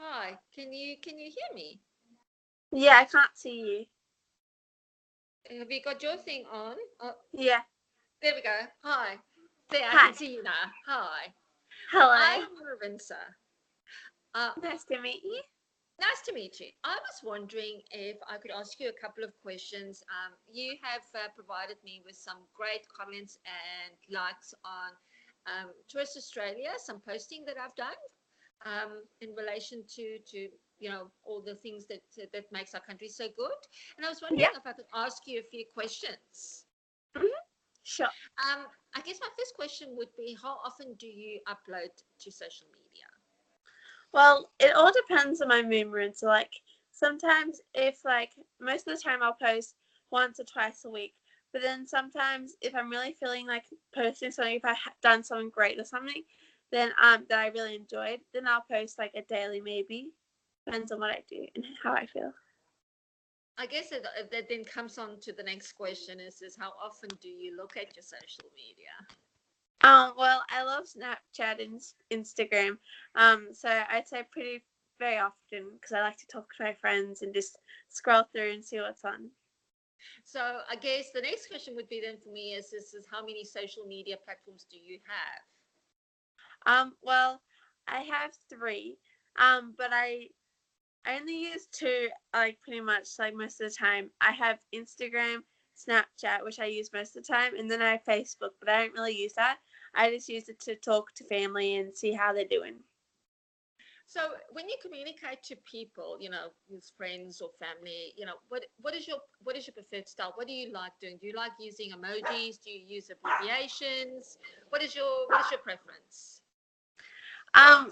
Hi. Can you hear me? Yeah, I can't see Have you got your thing on? Oh, you. Yeah. there we go. Hi. There, I Hi. can see you now. Hi. Hello. I'm Marinsa. Uh, Nice to meet you. Nice to meet you. I was wondering if I could ask you a couple of questions. You have provided me with some great comments and likes on Tourist Australia, some posting that I've done in relation to all the things that makes our country so good. And I was Yeah. wondering if I could ask you a few questions. hmm Sure. I guess my first question would be, how often do you upload to social media? Well, it all depends on my mood. So, like, sometimes if, like, most of the time I'll post once or twice a week. But then sometimes if I'm really feeling like posting something, if done something great or something, then that I really enjoyed, then I'll post like a daily maybe. Depends on what I do and how I feel. I guess that then comes on to the next question is how often do you look at your social media? Well, I love Snapchat and Instagram. So I'd say pretty very often because I like to talk to my friends and just scroll through and see what's on. So I guess the next question would be then for me is how many social media platforms do you have? Well, I have three. But I only use two, like pretty much like most of the time. I have Instagram, Snapchat, which I use most of the time, and then I have Facebook, but I don't really use that. I just use it to talk to family and see how they're doing. So when you communicate to people, with friends or family, what is your preferred style? What do you like doing? Do you like using emojis? Do you use abbreviations? What is your preference?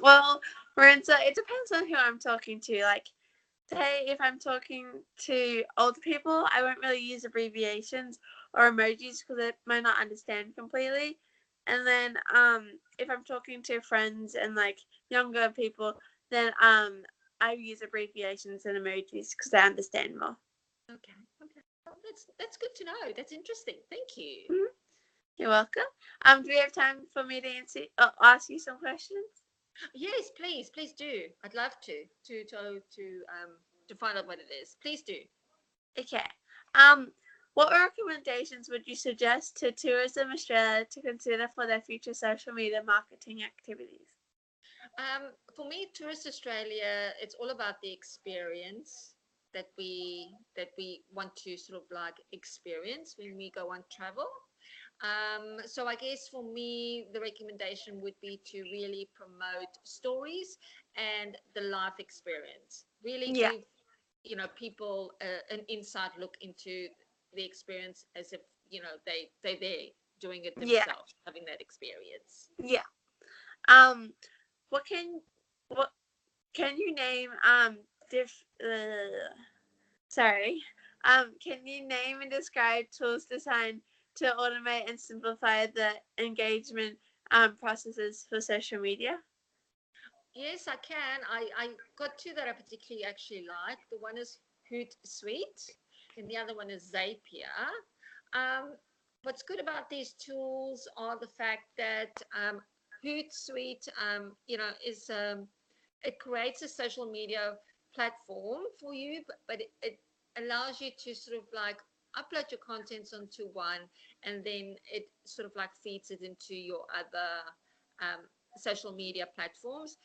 Well, Maritza, it depends on who I'm talking to. Like, say if I'm talking to older people, I won't really use abbreviations or emojis because they might not understand completely. And then if I'm talking to friends and like younger people, then I use abbreviations and emojis because I understand more. Okay, okay. Well, that's good to know. That's interesting. Thank you. Mhm. You're welcome. Do we have time for me to ask you some questions? Yes, please do. I'd love to find out what it is. Please do. Okay. Um, what recommendations would you suggest to Tourism Australia to consider for their future social media marketing activities? For me, Tourist Australia, it's all about the experience that we want to sort of like experience when we go on travel. So I guess for me, the recommendation would be to really promote stories and the life experience. Really Yeah, give people an inside look into the experience as if they're there doing it yeah, themselves, having that experience. yeah. Um, what can what can you name diff sorry. Can you name and describe tools designed to automate and simplify the engagement processes for social media? Yes, I can. I got two that I particularly actually like. The one is Hootsuite, and the other one is Zapier. Um, what's good about these tools are the fact that Hootsuite, is it creates a social media platform for you, but it allows you to sort of like upload your contents onto one, and then it sort of like feeds it into your other social media platforms.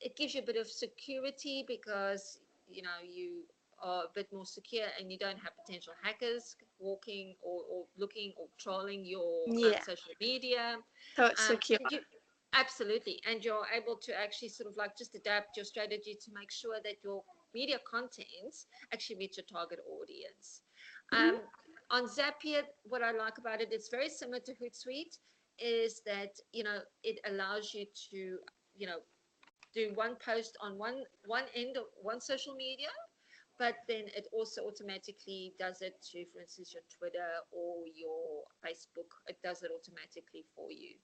It gives you a bit of security because you are a bit more secure and you don't have potential hackers walking or looking or trolling your Yeah, social media. so it's secure. And you absolutely, and you're able to actually sort of like just adapt your strategy to make sure that your media contents actually reach your target audience. Mhm. Um, on Zapier, what I like about it, it's very similar to Hootsuite, is that it allows you to you know do one post on one end of one social media, but then it also automatically does it to, for instance, your Twitter or your Facebook. It does it automatically for you,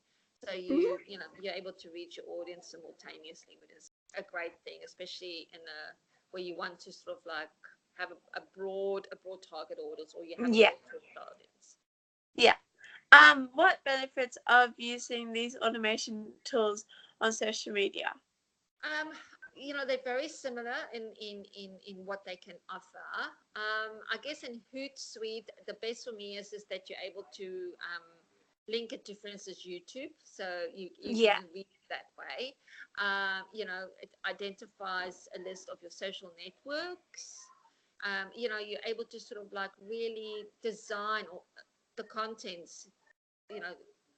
so you Mhm. you know you're able to reach your audience simultaneously, which is a great thing, especially in a where you want to sort of like have a broad target audience, or you have a Yeah, broad target audience. yeah. What benefits of using these automation tools on social media? Um, they're very similar in what they can offer. I guess in Hootsuite, the best for me is that you're able to link it to, for instance, YouTube. So you Yeah. can read it that way. It identifies a list of your social networks. You're able to sort of like really design the contents, you know,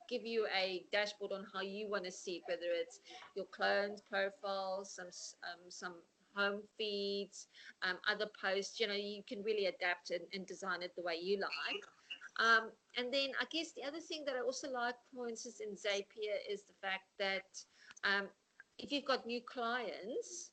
give you a dashboard on how you want to see it, whether it's your clones profiles, some home feeds, other posts. You can really adapt and design it the way you like. And then I guess the other thing that I also like, for instance, in Zapier is the fact that um, if you've got new clients,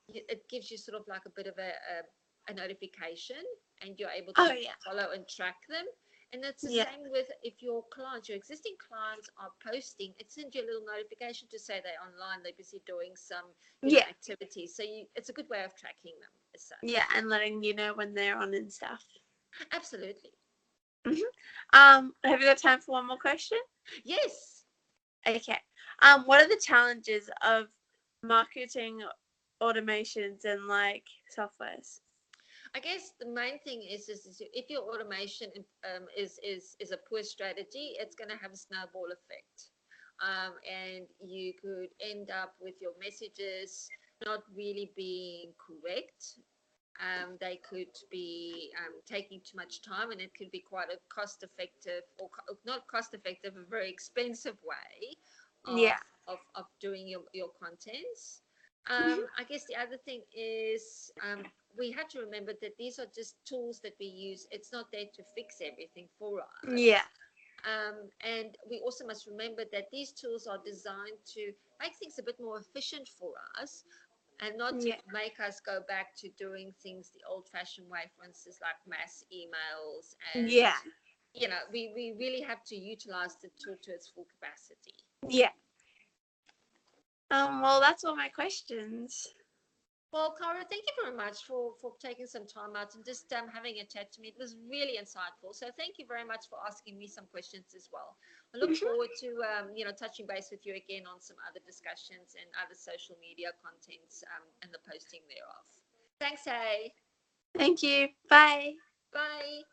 it gives you sort of like a bit of a notification, and you're able to Oh yeah. follow and track them. And it's the Yeah. same with if your existing clients are posting, it sends you a little notification to say they're online, they're busy doing some, Yeah. activities. So it's a good way of tracking them as such. Yeah, and letting you know when they're on and stuff. Absolutely. Have you got time for one more question? Yes. Okay. What are the challenges of marketing automations and like softwares? I guess the main thing is if your automation is a poor strategy, it's going to have a snowball effect, and you could end up with your messages not really being correct. They could be taking too much time, and it could be quite a cost effective, or not cost effective, a very expensive way of Yeah. doing your contents. Mhm. I guess the other thing is we have to remember that these are just tools that we use. It's not there to fix everything for Yeah. us. And we also must remember that these tools are designed to make things a bit more efficient for us, and not to Yeah. make us go back to doing things the old-fashioned way, for instance, like mass emails. And Yeah. we really have to utilize the tool to its full capacity. Yeah. Well, that's all my questions. Well, Cara, thank you very much for taking some time out and just having a chat to me. It was really insightful. So thank you very much for asking me some questions as well. I look Mhm. forward to touching base with you again on some other discussions and other social media contents and the posting thereof. Thanks, hey. Thank you. Bye. Bye.